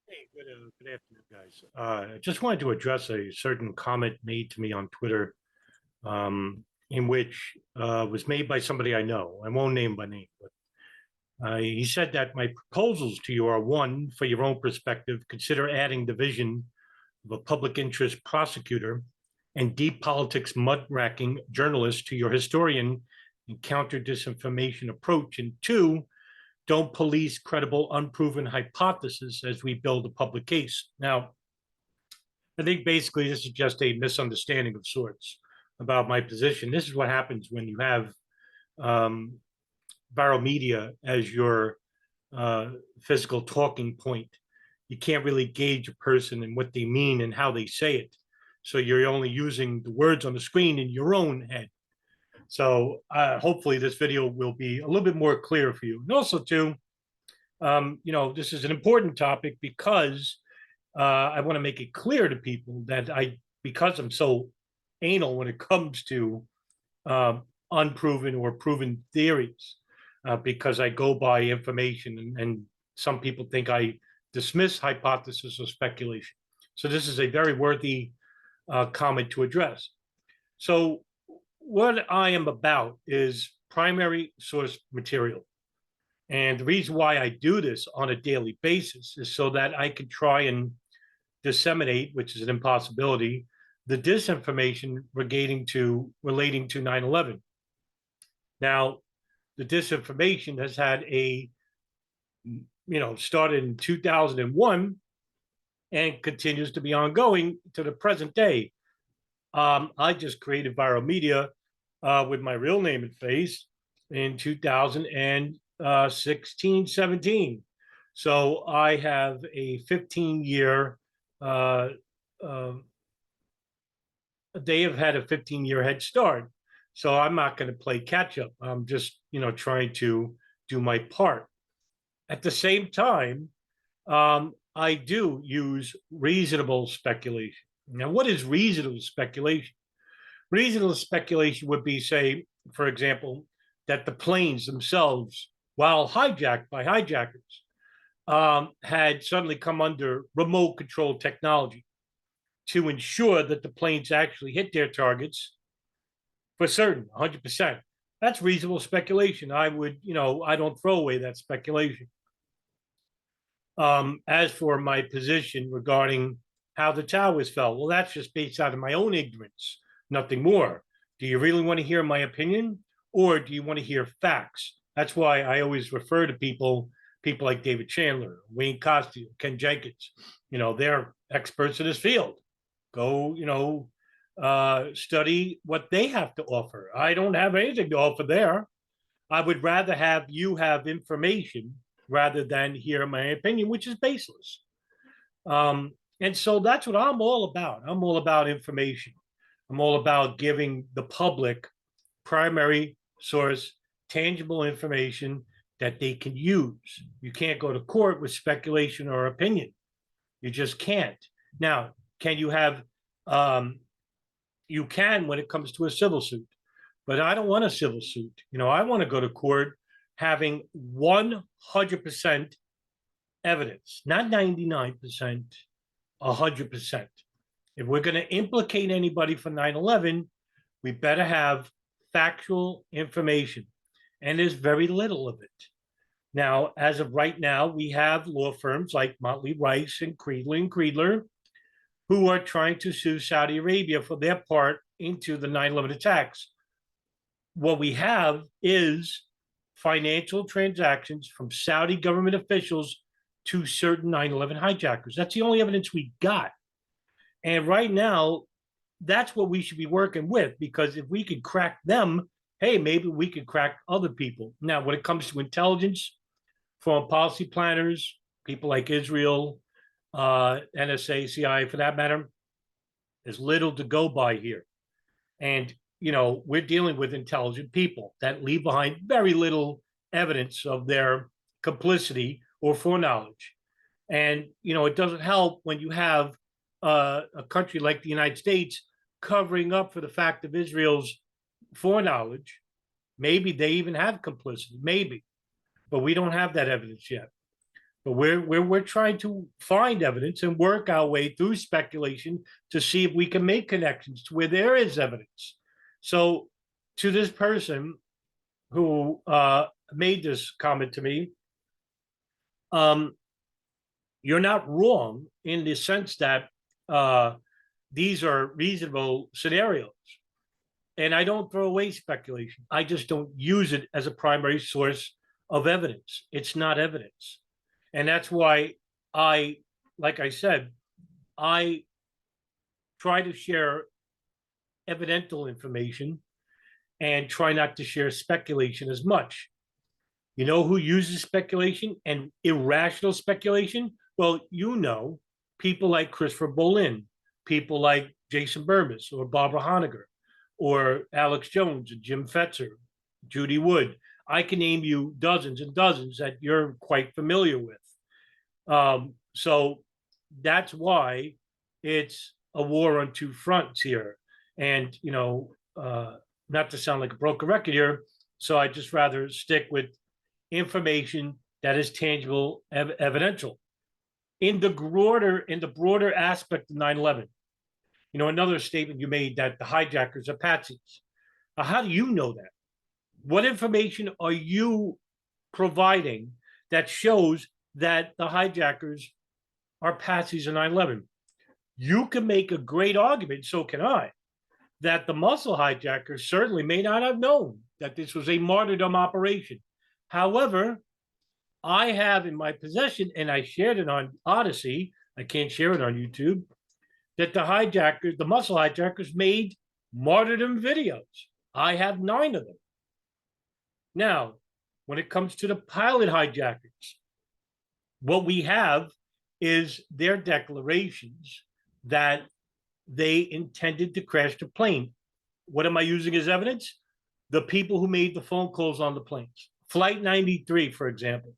Hey, good afternoon, guys. I just wanted to address a certain comment made to me on Twitter, in which was made by somebody I know. I won't name by name, but he said that my proposals to you are one, for your own perspective, consider adding division of a public interest prosecutor and deep politics mud-racking journalist to your historian and counter disinformation approach. And two, don't police credible, unproven hypotheses as we build a public case. Now, I think basically this is just a misunderstanding of sorts about my position. This is what happens when you have um, viral media as your physical talking point. You can't really gauge a person and what they mean and how they say it. So you're only using the words on the screen in your own head. So hopefully this video will be a little bit more clear for you. And also, too, this is an important topic because I want to make it clear to people that because I'm so anal when it comes to uh, unproven or proven theories, because I go by information, and some people think I dismiss hypothesis or speculation. So this is a very worthy comment to address. So what I am about is primary source material. And the reason why I do this on a daily basis is so that I can try and disseminate, which is an impossibility, the disinformation relating to 9/11. Now, the disinformation has had started in 2001 and continues to be ongoing to the present day. I just created viral media with my real name and face in 2016, 17. So I have a 15-year, uh, uh, they have had a 15-year head start. So I'm not going to play catch up. I'm just, trying to do my part. At the same time, I do use reasonable speculation. Now, what is reasonable speculation? Reasonable speculation would be, say, for example, that the planes themselves, while hijacked by hijackers, had suddenly come under remote control technology to ensure that the planes actually hit their targets for certain, 100%. That's reasonable speculation. I don't throw away that speculation. As for my position regarding how the towers fell, well, that's just based out of my own ignorance, nothing more. Do you really want to hear my opinion, or do you want to hear facts? That's why I always refer to people like David Chandler, Wayne Costello, Ken Jenkins. They're experts in this field. Go, study what they have to offer. I don't have anything to offer there. I would rather have you have information rather than hear my opinion, which is baseless. And so that's what I'm all about. I'm all about information. I'm all about giving the public primary source, tangible information that they can use. You can't go to court with speculation or opinion. You just can't. Now, can you have, you can when it comes to a civil suit, but I don't want a civil suit. I want to go to court having 100% evidence, not 99%, 100%. If we're going to implicate anybody for 9/11, we better have factual information. And there's very little of it. Now, as of right now, we have law firms like Motley Rice and Creedler who are trying to sue Saudi Arabia for their part into the 9/11 attacks. What we have is financial transactions from Saudi government officials to certain 9/11 hijackers. That's the only evidence we got. And right now, that's what we should be working with, because if we could crack them, hey, maybe we could crack other people. Now, when it comes to intelligence, foreign policy planners, people like Israel, NSA, CIA for that matter, there's little to go by here. And, we're dealing with intelligent people that leave behind very little evidence of their complicity or foreknowledge. And, it doesn't help when you have a country like the United States covering up for the fact of Israel's foreknowledge. Maybe they even have complicity, maybe, but we don't have that evidence yet. But we're trying to find evidence and work our way through speculation to see if we can make connections to where there is evidence. So, to this person who made this comment to me, um, you're not wrong in the sense that these are reasonable scenarios. And I don't throw away speculation. I just don't use it as a primary source of evidence. It's not evidence. And that's why like I said, I try to share evidential information and try not to share speculation as much. You know who uses speculation and irrational speculation? Well, people like Christopher Bolin, people like Jason Bermas or Barbara Honegger or Alex Jones and Jim Fetzer, Judy Wood. I can name you dozens and dozens that you're quite familiar with. So that's why it's a war on two fronts here. And, not to sound like a broken record here, so I just rather stick with information that is tangible, evidential. In the broader aspect of 9/11, another statement you made that the hijackers are patsies. How do you know that? What information are you providing that shows that the hijackers are patsies in 9/11? You can make a great argument, so can I, that the muscle hijackers certainly may not have known that this was a martyrdom operation. However, I have in my possession, and I shared it on Odyssey, I can't share it on YouTube, that the muscle hijackers made martyrdom videos. I have 9 of them. Now, when it comes to the pilot hijackers, what we have is their declarations that they intended to crash the plane. What am I using as evidence? The people who made the phone calls on the planes. Flight 93, for example.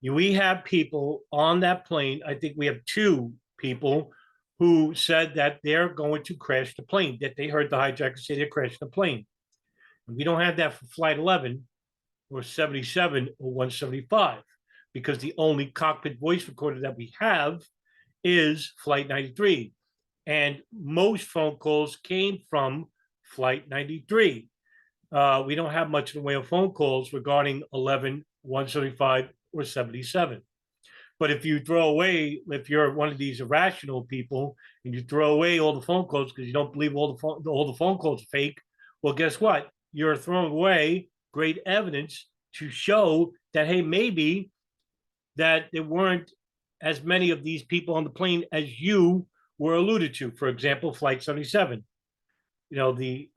We have people on that plane. I think we have 2 people who said that they're going to crash the plane, that they heard the hijackers say they're crashing the plane. And we don't have that for Flight 11 or 77 or 175 because the only cockpit voice recorder that we have is Flight 93. And most phone calls came from Flight 93. We don't have much in the way of phone calls regarding 11, 175, or 77. But if you're one of these irrational people and you throw away all the phone calls because you don't believe all the phone calls are fake, well, guess what? You're throwing away great evidence to show that, hey, maybe that there weren't as many of these people on the plane as you were alluded to. For example, Flight 77. The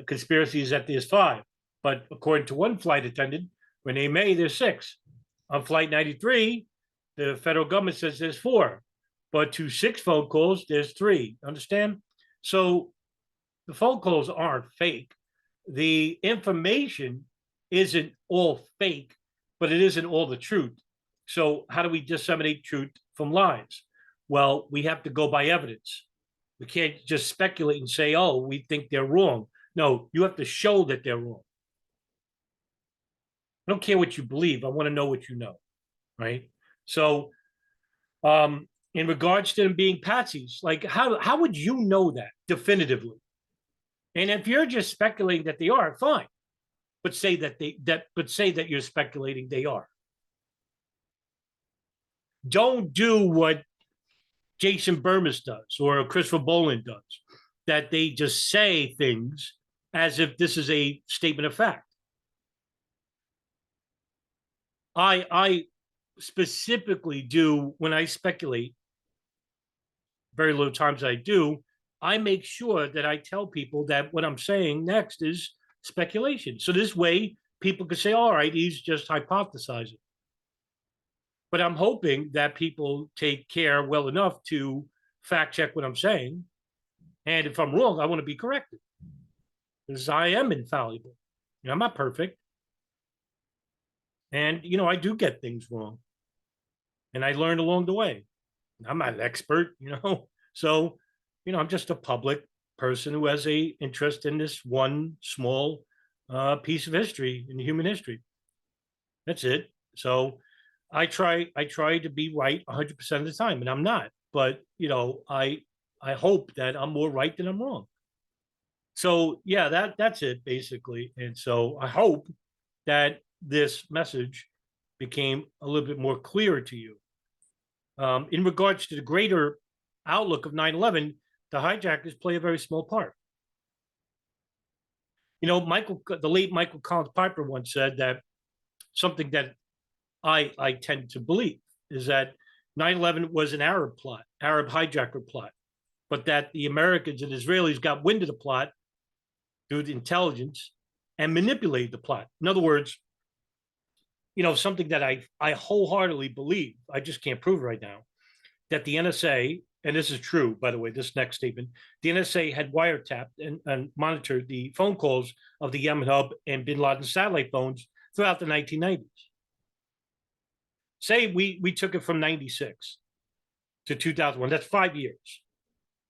conspiracy is that there's 5. But according to one flight attendant, Renee May, there's 6. On Flight 93, the federal government says there's 4. But to 6 phone calls, there's 3. Understand? So the phone calls aren't fake. The information isn't all fake, but it isn't all the truth. So how do we disseminate truth from lies? Well, we have to go by evidence. We can't just speculate and say, oh, we think they're wrong. No, you have to show that they're wrong. I don't care what you believe. I want to know what you know, right? So in regards to them being patsies, like how would you know that definitively? And if you're just speculating that they are, fine. But say that you're speculating they are. Don't do what Jason Bermas does or Christopher Bolin does, that they just say things as if this is a statement of fact. I specifically do, when I speculate, very little times I do, I make sure that I tell people that what I'm saying next is speculation. So this way people can say, all right, he's just hypothesizing. But I'm hoping that people take care well enough to fact check what I'm saying. And if I'm wrong, I want to be corrected. Because I am infallible. I'm not perfect. And, I do get things wrong. And I learned along the way. I'm not an expert, So, I'm just a public person who has a interest in this one small piece of history in human history. That's it. So I try to be right 100% of the time, and I'm not. But I hope that I'm more right than I'm wrong. So yeah, that's it basically. And so I hope that this message became a little bit more clear to you. In regards to the greater outlook of 9/11, the hijackers play a very small part. The late Michael Collins Piper once said that something that I tend to believe is that 9/11 was an Arab plot, Arab hijacker plot, but that the Americans and Israelis got wind of the plot through the intelligence and manipulated the plot. In other words, something that I wholeheartedly believe, I just can't prove right now, that the NSA, and this is true, by the way, this next statement, the NSA had wiretapped and monitored the phone calls of the Yemen hub and bin Laden satellite phones throughout the 1990s. Say we took it from 96 to 2001. That's 5 years,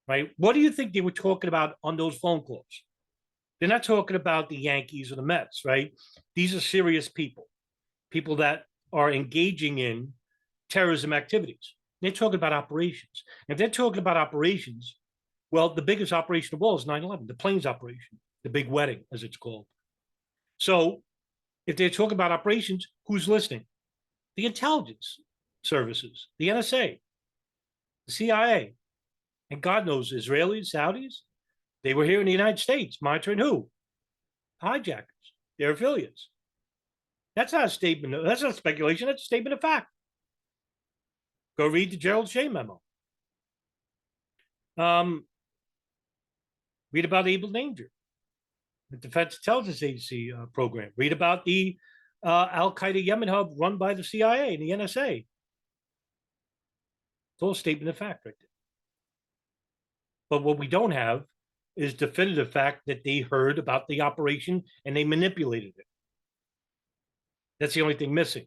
right? What do you think they were talking about on those phone calls? They're not talking about the Yankees or the Mets, right? These are serious people that are engaging in terrorism activities. They're talking about operations. If they're talking about operations, well, the biggest operation of all is 9/11, the planes operation, the big wedding, as it's called. So if they're talking about operations, who's listening? The intelligence services, the NSA, the CIA, and God knows, Israelis, Saudis, they were here in the United States monitoring who? Hijackers, their affiliates. That's not a statement. That's not speculation. That's a statement of fact. Go read the Gerald Shea memo. Read about Able Danger, the Defense Intelligence Agency program. Read about the Al Qaeda Yemen hub run by the CIA and the NSA. It's all a statement of fact right there. But what we don't have is definitive fact that they heard about the operation and they manipulated it. That's the only thing missing.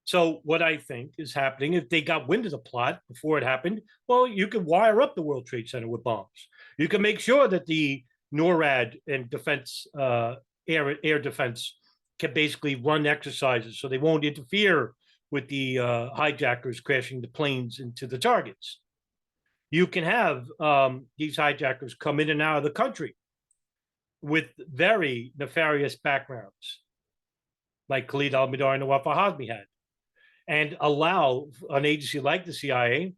So what I think is happening, if they got wind of the plot before it happened, well, you could wire up the World Trade Center with bombs. You can make sure that the NORAD and defense, air defense, can basically run exercises so they won't interfere with the hijackers crashing the planes into the targets. You can have these hijackers come in and out of the country with very nefarious backgrounds, like Khalid al-Mihdhar and Nawaf al-Hazmi had, and allow an agency like the CIA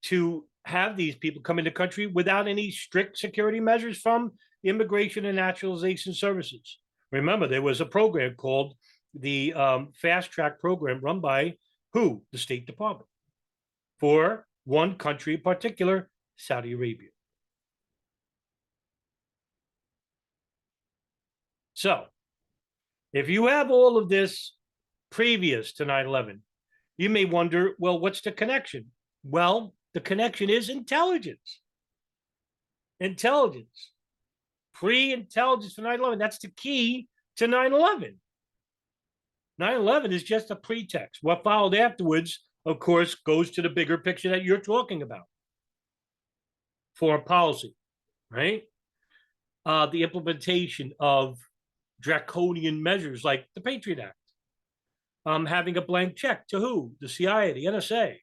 to have these people come into the country without any strict security measures from Immigration and Naturalization Services. Remember, there was a program called the Fast Track Program run by who? The State Department, for one country in particular, Saudi Arabia. So, if you have all of this previous to 9/11, you may wonder, well, what's the connection? Well, the connection is intelligence. Intelligence. Pre-intelligence for 9/11. That's the key to 9/11. 9/11 is just a pretext. What followed afterwards, of course, goes to the bigger picture that you're talking about. Foreign policy, right? The implementation of draconian measures like the Patriot Act. Having a blank check to who? The CIA, the NSA,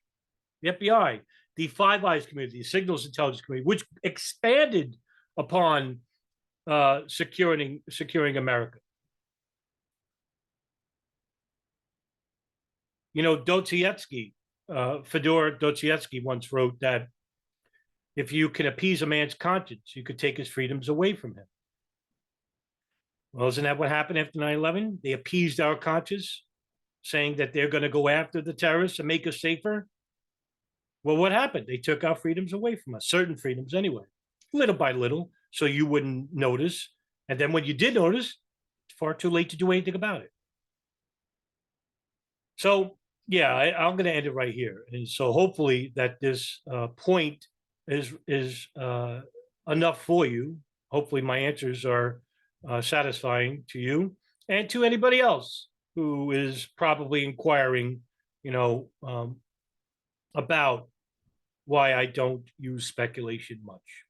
the FBI, the Five Eyes community, the Signals Intelligence Community, which expanded upon securing America. Dostoevsky, Fyodor Dostoevsky once wrote that if you can appease a man's conscience, you could take his freedoms away from him. Well, isn't that what happened after 9/11? They appeased our conscience, saying that they're going to go after the terrorists and make us safer. Well, what happened? They took our freedoms away from us, certain freedoms anyway, little by little, so you wouldn't notice. And then when you did notice, it's far too late to do anything about it. So, yeah, I'm going to end it right here. And so hopefully that this point is enough for you. Hopefully my answers are satisfying to you and to anybody else who is probably inquiring, about why I don't use speculation much.